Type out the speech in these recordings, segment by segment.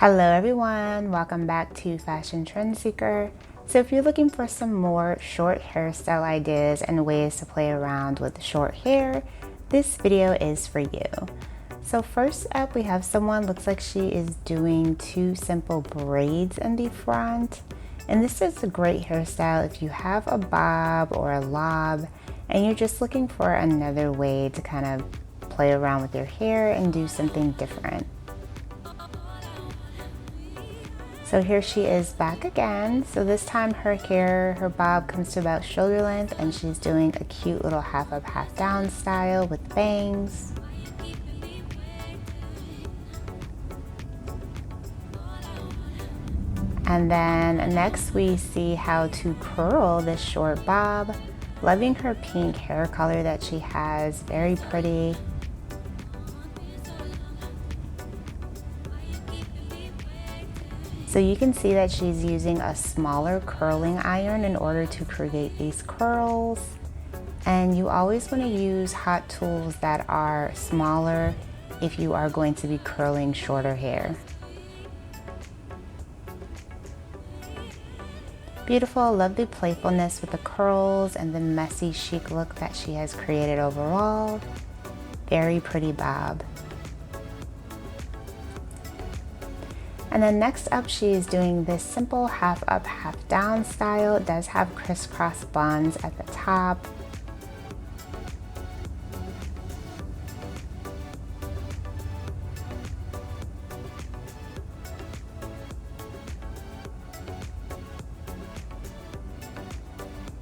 Hello everyone, welcome back to Fashion Trend Seeker. So if you're looking for some more short hairstyle ideas and ways to play around with short hair, this video is for you. So first up, we have someone, looks like she is doing two simple braids in the front. And this is a great hairstyle if you have a bob or a lob and you're just looking for another way to kind of play around with your hair and do something different. So here she is back again. So this time her bob comes to about shoulder length and she's doing a cute little half up, half down style with bangs. And then next we see how to curl this short bob. Loving her pink hair color that she has, very pretty. So you can see that she's using a smaller curling iron in order to create these curls. And you always want to use hot tools that are smaller if you are going to be curling shorter hair. Beautiful, love the playfulness with the curls and the messy chic look that she has created overall. Very pretty bob. And then next up, she is doing this simple half up, half down style. It does have crisscross buns at the top.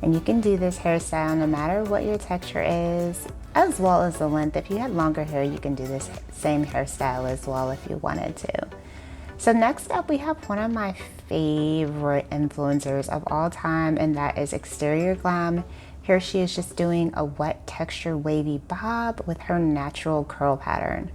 And you can do this hairstyle no matter what your texture is, as well as the length. If you had longer hair, you can do this same hairstyle as well if you wanted to. So next up, we have one of my favorite influencers of all time, and that is Exterior Glam. Here she is just doing a wet texture wavy bob with her natural curl pattern.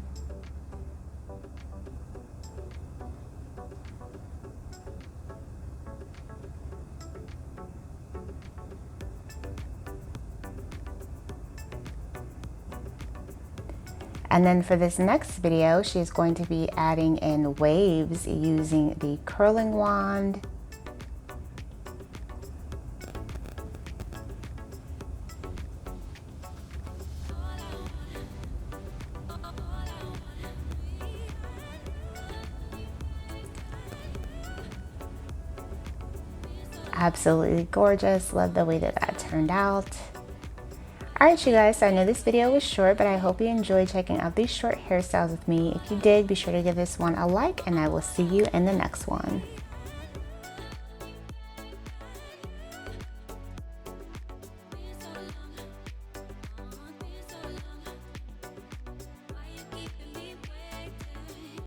And then for this next video, she's going to be adding in waves using the curling wand. Absolutely gorgeous. Love the way that turned out. Alright you guys, so I know this video was short, but I hope you enjoyed checking out these short hairstyles with me. If you did, be sure to give this one a like, and I will see you in the next one.